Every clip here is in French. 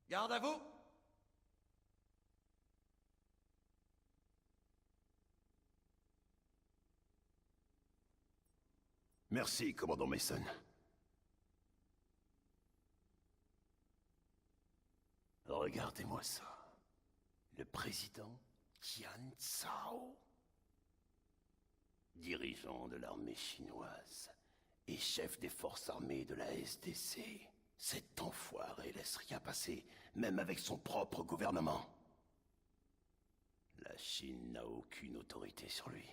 Garde à vous! Merci, commandant Mason. Regardez-moi ça. Le président Tian Cao, dirigeant de l'armée chinoise et chef des forces armées de la SDC. Cet enfoiré laisse rien passer, même avec son propre gouvernement. La Chine n'a aucune autorité sur lui.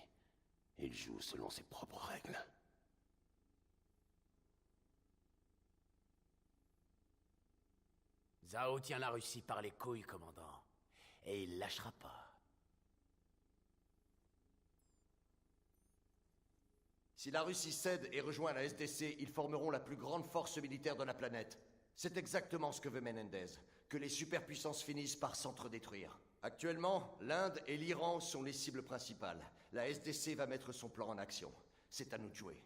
Il joue selon ses propres règles. Zhao tient la Russie par les couilles, commandant. Et il lâchera pas. Si la Russie cède et rejoint la SDC, ils formeront la plus grande force militaire de la planète. C'est exactement ce que veut Menendez, que les superpuissances finissent par s'entre-détruire. Actuellement, l'Inde et l'Iran sont les cibles principales. La SDC va mettre son plan en action. C'est à nous de jouer.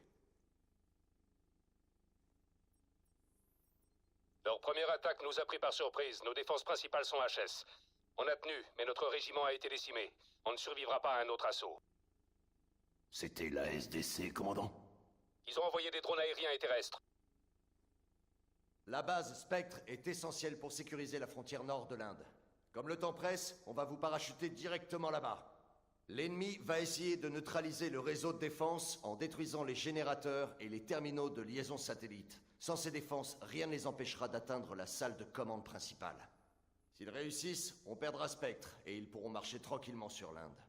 Leur première attaque nous a pris par surprise. Nos défenses principales sont HS. On a tenu, mais notre régiment a été décimé. On ne survivra pas à un autre assaut. C'était la SDC, commandant? Ils ont envoyé des drones aériens et terrestres. La base Spectre est essentielle pour sécuriser la frontière nord de l'Inde. Comme le temps presse, on va vous parachuter directement là-bas. L'ennemi va essayer de neutraliser le réseau de défense en détruisant les générateurs et les terminaux de liaison satellite. Sans ces défenses, rien ne les empêchera d'atteindre la salle de commande principale. S'ils réussissent, on perdra Spectre et ils pourront marcher tranquillement sur l'Inde.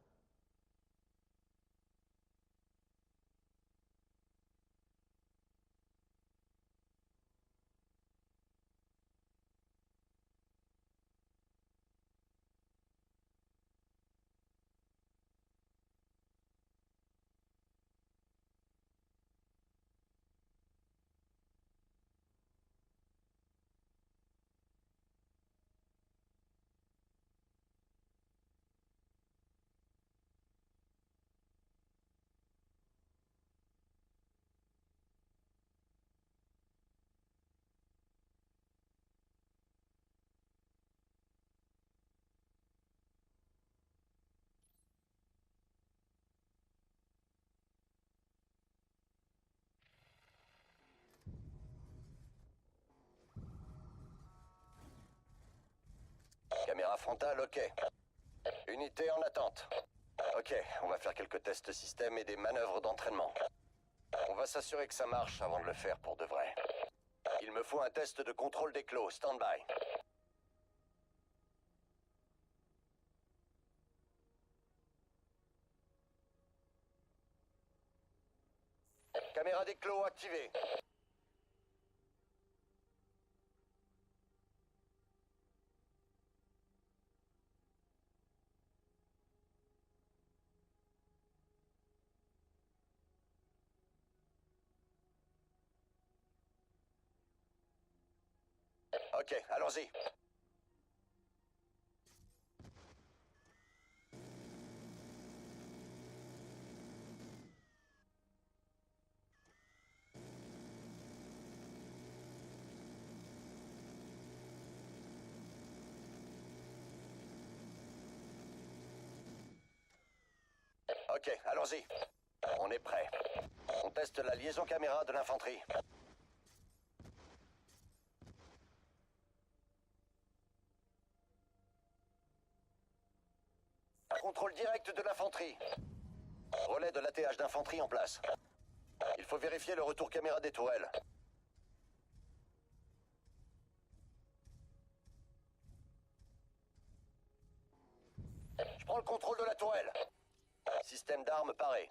Caméra frontale, ok. Unité en attente. Ok, on va faire quelques tests système et des manœuvres d'entraînement. On va s'assurer que ça marche avant de le faire pour de vrai. Il me faut un test de contrôle des clos, stand-by. Caméra des clos activée. Ok, allons-y. Ok, allons-y. On est prêt. On teste la liaison caméra de l'infanterie. Contrôle direct de l'infanterie. Relais de l'ATH d'infanterie en place. Il faut vérifier le retour caméra des tourelles. Je prends le contrôle de la tourelle. Système d'armes paré.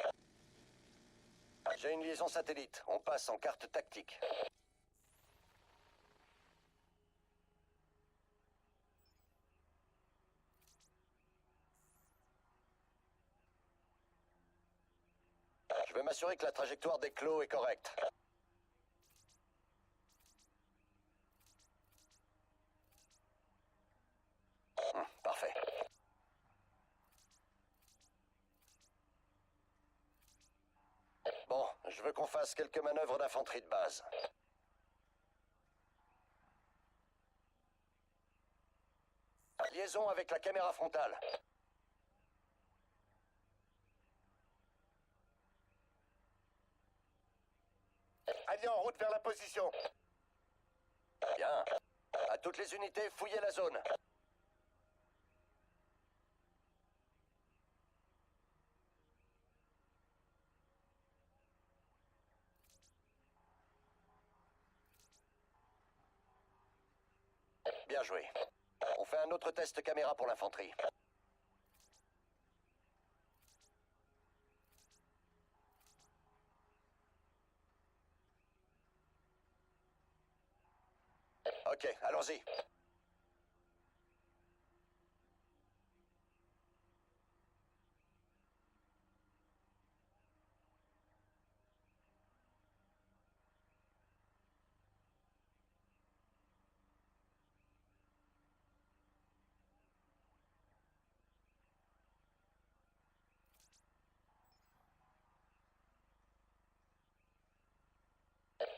J'ai une liaison satellite. On passe en carte tactique. Je vais m'assurer que la trajectoire des clos est correcte. Parfait. Bon, je veux qu'on fasse quelques manœuvres d'infanterie de base. liaison avec la caméra frontale. Allez en route vers la position. Bien. À toutes les unités, fouillez la zone. Bien joué. On fait un autre test caméra pour l'infanterie. Ok, allons-y.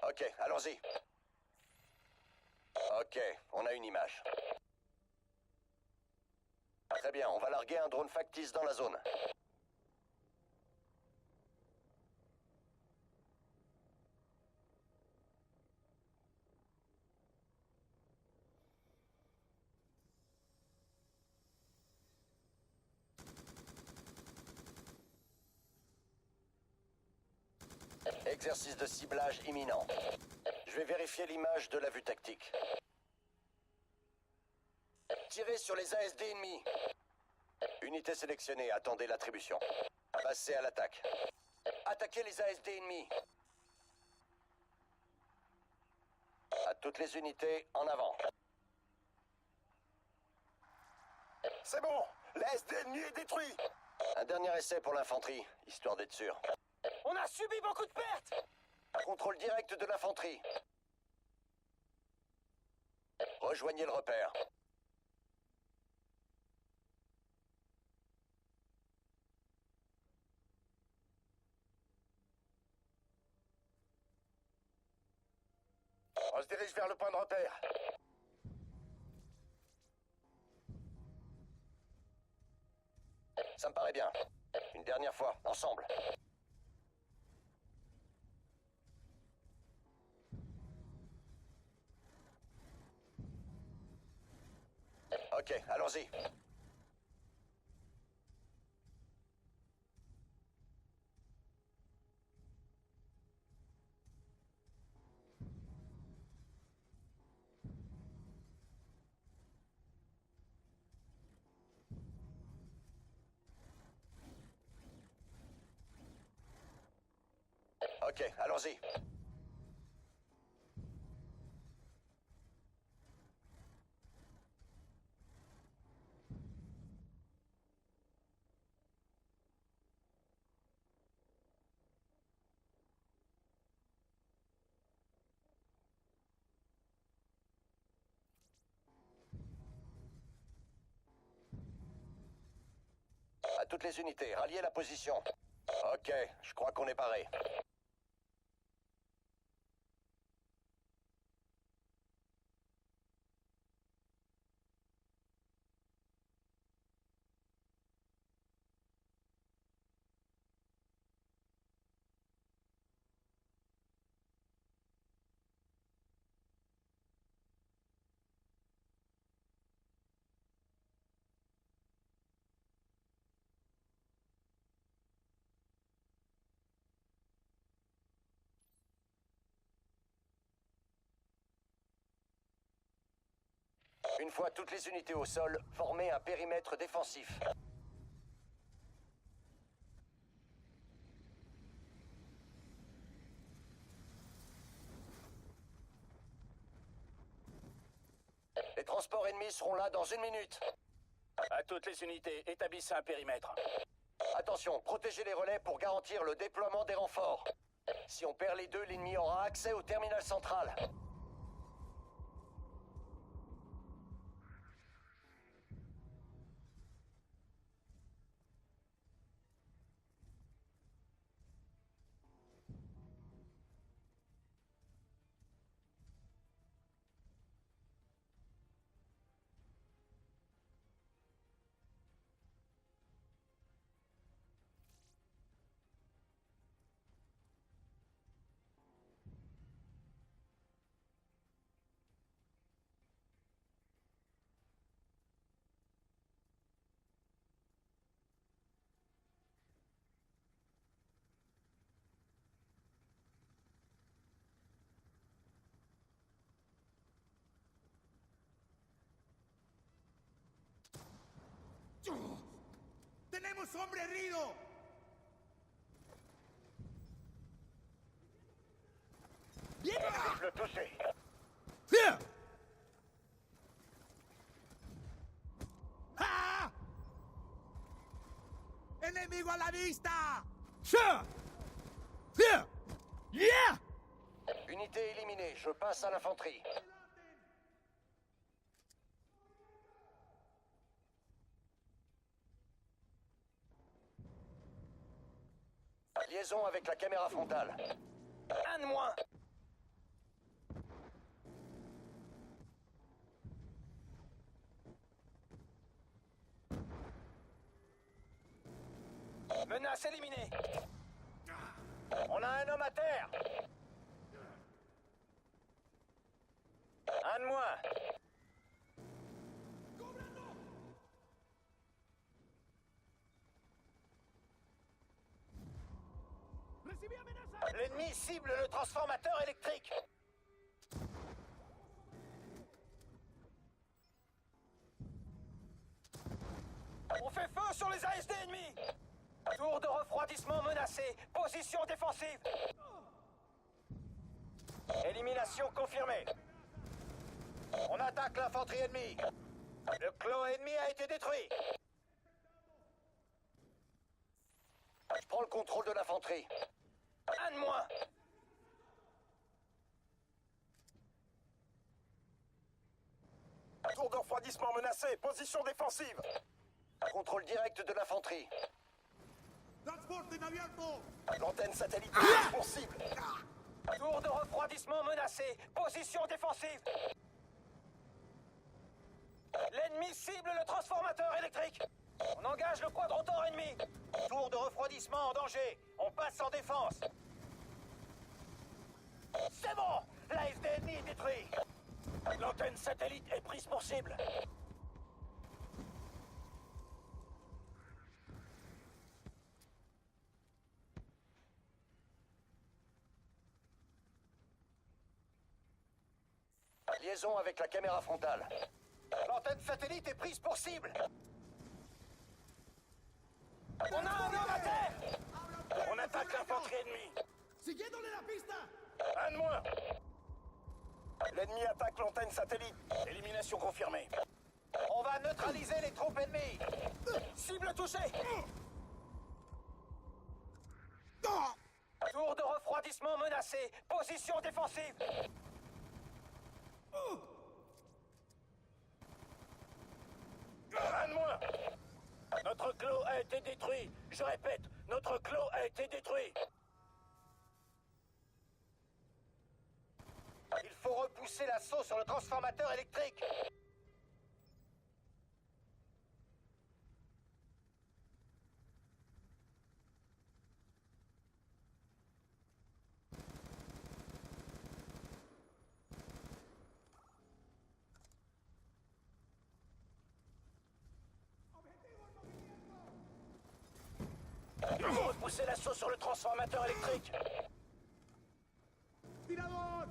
Ok, allons-y. Ok, on a une image. Très bien, on va larguer un drone factice dans la zone. Exercice de ciblage imminent. Je vais vérifier l'image de la vue tactique. Tirez sur les ASD ennemis. Unité sélectionnée, attendez l'attribution. Passez à l'attaque. Attaquez les ASD ennemis. À toutes les unités, en avant. C'est bon, l'ASD ennemi est détruit. Un dernier essai pour l'infanterie, histoire d'être sûr. On a subi beaucoup de pertes! Contrôle direct de l'infanterie. Rejoignez le repère. On se dirige vers le point de repère. Ça me paraît bien. Une dernière fois, ensemble. Ok, allons-y. Ok, allons-y. À toutes les unités, ralliez la position. Ok, je crois qu'on est paré. Une fois toutes les unités au sol, formez un périmètre défensif. Les transports ennemis seront là dans 1 minute. À toutes les unités, établissez un périmètre. Attention, protégez les relais pour garantir le déploiement des renforts. Si on perd les deux, l'ennemi aura accès au terminal central. ¡Tenemos hombre herido! Cible touché. ¡Ah! ¡Enemigo a la vista! Unité éliminée, je passe à l'infanterie. Liaison avec la caméra frontale. Un de moins. Menace éliminée. On a un homme à terre. Un de moins. L'ennemi cible le transformateur électrique. On fait feu sur les ASD ennemis. Tour de refroidissement menacé. Position défensive. Élimination confirmée. On attaque l'infanterie ennemie. Le clos ennemi a été détruit. Je prends le contrôle de l'infanterie. Un de moins. Tour de refroidissement menacé. Position défensive. Contrôle direct de l'infanterie. ¡Transporte en abierto! L'antenne satellite pour cible. Tour de refroidissement menacé. Position défensive. L'ennemi cible le transformateur électrique. On engage le quadrotor ennemi. Tour de refroidissement en danger. On passe en défense. C'est bon! L'ASD ennemi est détruit. L'antenne satellite est prise pour cible. Liaison avec la caméra frontale. L'antenne satellite est prise pour cible. On a un homme à terre! On attaque l'infanterie ennemie. ¡Siguiéndole la pista! Un de moins. L'ennemi attaque l'antenne satellite. Élimination confirmée. On va neutraliser les troupes ennemies. Cible touchée. Tour de refroidissement menacé. Position défensive. Un de moins. Notre clos a été détruit. Je répète, notre clos a été détruit. Il faut repousser l'assaut sur le transformateur électrique. Il faut repousser l'assaut sur le transformateur électrique. ¡Tirador!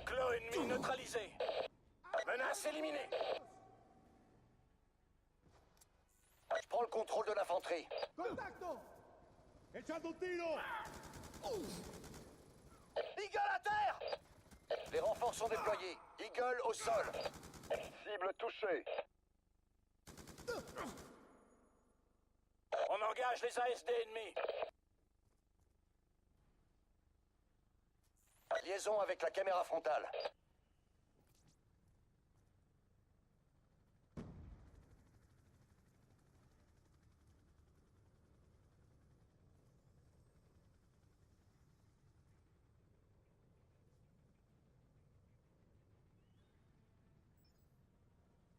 Clos ennemi neutralisé. Menace éliminée. Je prends le contrôle de l'infanterie. ¡Contacto! ¡Echando un tiro! Eagle à terre! Les renforts sont déployés. Eagle au sol. Cible touchée. On engage les ASD ennemis. Liaison avec la caméra frontale.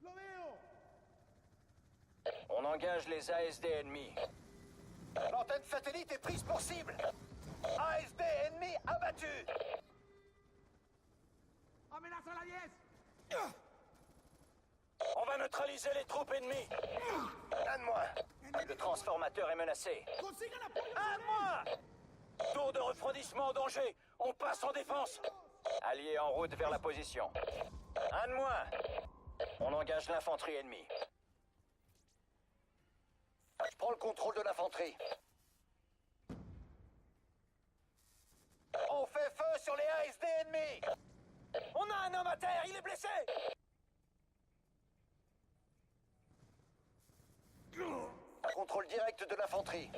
¡Lo veo! On engage les ASD ennemis. L'antenne satellite est prise pour cible. ASD ennemi abattu. ¡Amenaza a la 10! On va neutraliser les troupes ennemies. Un de moins. Le transformateur est menacé. ¡Consigan apoyo! Un de moins. Tour de refroidissement en danger. On passe en défense. Alliés en route vers la position. Un de moins. On engage l'infanterie ennemie. Je prends le contrôle de l'infanterie. On fait feu sur les ASD ennemis. On a un homme à terre, il est blessé. Contrôle direct de l'infanterie.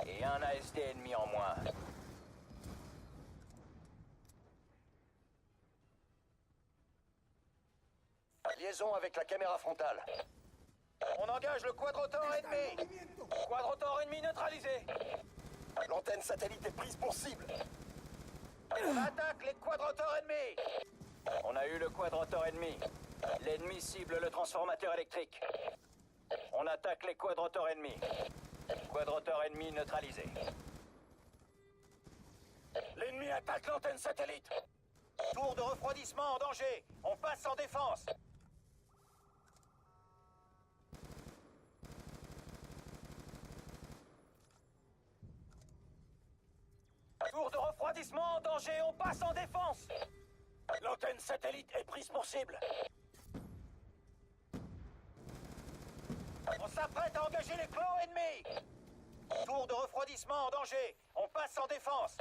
Et un ASD ennemi en moins. Liaison avec la caméra frontale. On engage le quadrotor ennemi. Quadrotor ennemi neutralisé. L'antenne satellite est prise pour cible. On attaque les quadrotors ennemis. On a eu le quadrotor ennemi. L'ennemi cible le transformateur électrique. On attaque les quadrotors ennemis. Quadrotor ennemi neutralisé. L'ennemi attaque l'antenne satellite. Tour de refroidissement en danger. On passe en défense. Tour de refroidissement en danger. On passe en défense. L'antenne satellite est prise pour cible. On s'apprête à engager les clos ennemis. Tour de refroidissement en danger. On passe en défense.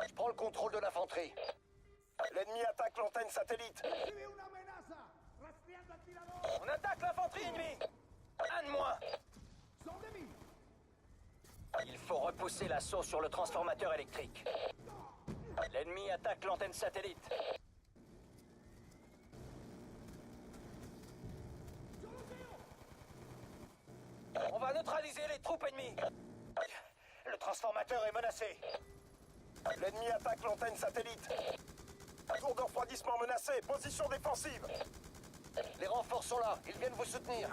Je prends le contrôle de l'infanterie. L'ennemi attaque l'antenne satellite. Recibe una amenaza. Rastreando al tirador. On attaque l'infanterie ennemie. Un de moins. Son de mí. Il faut repousser l'assaut sur le transformateur électrique. L'ennemi attaque l'antenne satellite. On va neutraliser les troupes ennemies. Le transformateur est menacé. L'ennemi attaque l'antenne satellite. Tour de refroidissement menacé. Position défensive. Les renforts sont là. Ils viennent vous soutenir.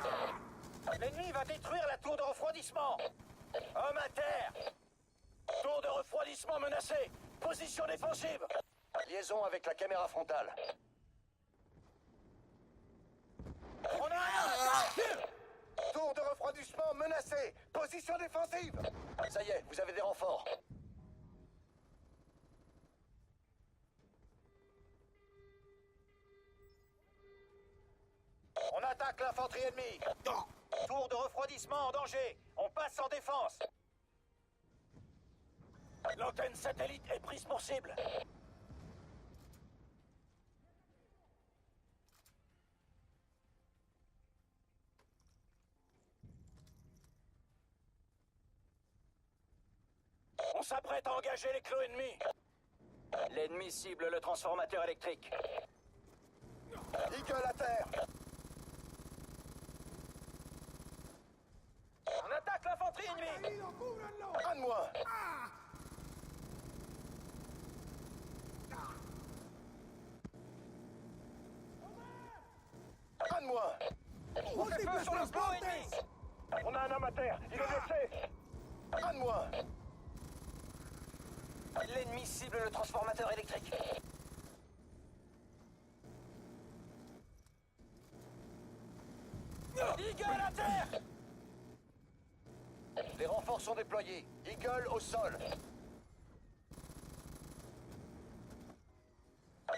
L'ennemi va détruire la tour de refroidissement. Homme à terre. Tour de refroidissement menacé. Position défensive. Liaison avec la caméra frontale. On a un... Tour de refroidissement menacé. Position défensive. Ça y est, vous avez des renforts. On attaque l'infanterie ennemie. Tour de refroidissement en danger. On passe en défense. L'antenne satellite est prise pour cible. On s'apprête à engager les clos ennemis. L'ennemi cible le transformateur électrique. Eagle à terre. On attaque l'infanterie ennemie. Caído, cúbranlo. Un de moins. Un de moins. On fait feu sur le clos ennemi. On a un homme à terre. Il est blessé. Un de moins. L'ennemi cible le transformateur électrique. Eagle à terre. Les renforts sont déployés. Eagle au sol.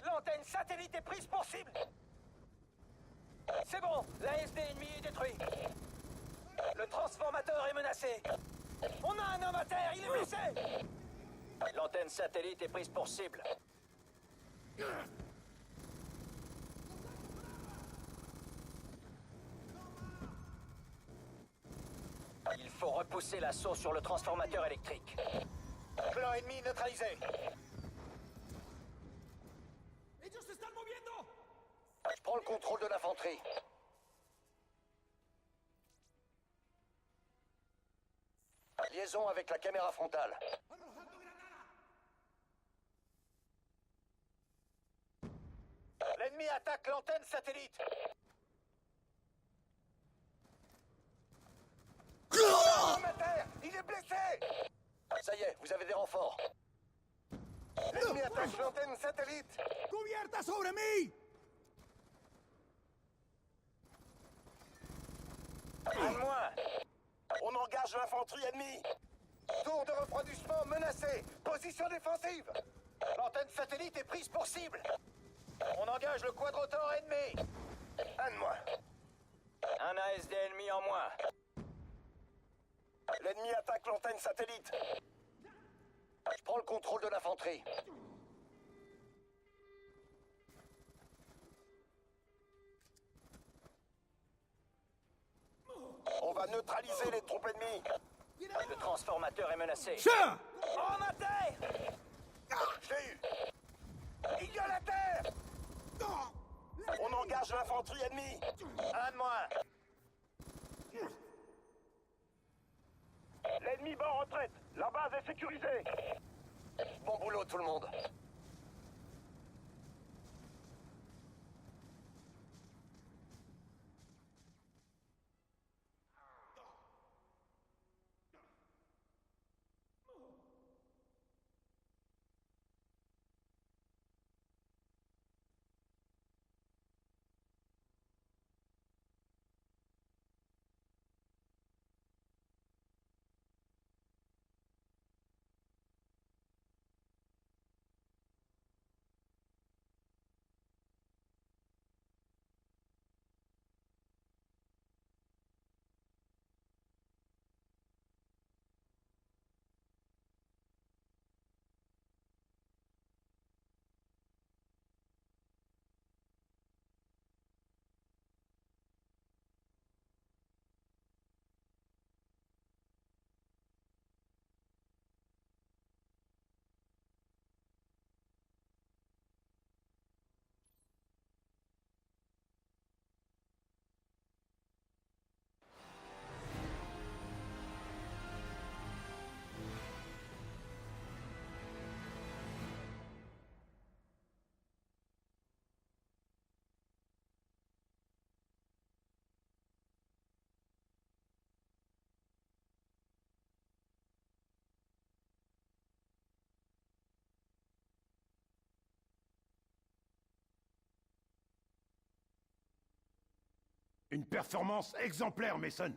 L'antenne satellite est prise pour cible. C'est bon, l'ASD ennemi est détruit. Le transformateur est menacé. On a un homme à terre, il est blessé. L'antenne satellite est prise pour cible. Il faut repousser l'assaut sur le transformateur électrique. Clan ennemi neutralisé. Ellos se están moviendo. Je prends le contrôle de l'infanterie. Liaison avec la caméra frontale. Arrojando granada. L'ennemi attaque l'antenne satellite. Homme à terre, il est blessé. Ça y est, vous avez des renforts. L'ennemi attaque l'antenne satellite. Cubierta sobre mí. Un de moins. On engage l'infanterie ennemie. Tour de refroidissement menacé. Position défensive. L'antenne satellite est prise pour cible. On engage le quadrotor ennemi. Un de moins. Un ASD ennemi en moins. L'ennemi attaque l'antenne satellite. Je prends le contrôle de l'infanterie. On va neutraliser les troupes ennemies. Le transformateur est menacé. Chat! Oh, ma terre! Je l'ai eu. Il y a la terre. On engage l'infanterie ennemie. Un de moins. L'ennemi bat en retraite. La base est sécurisée. Bon boulot tout le monde. Une performance exemplaire, Mason.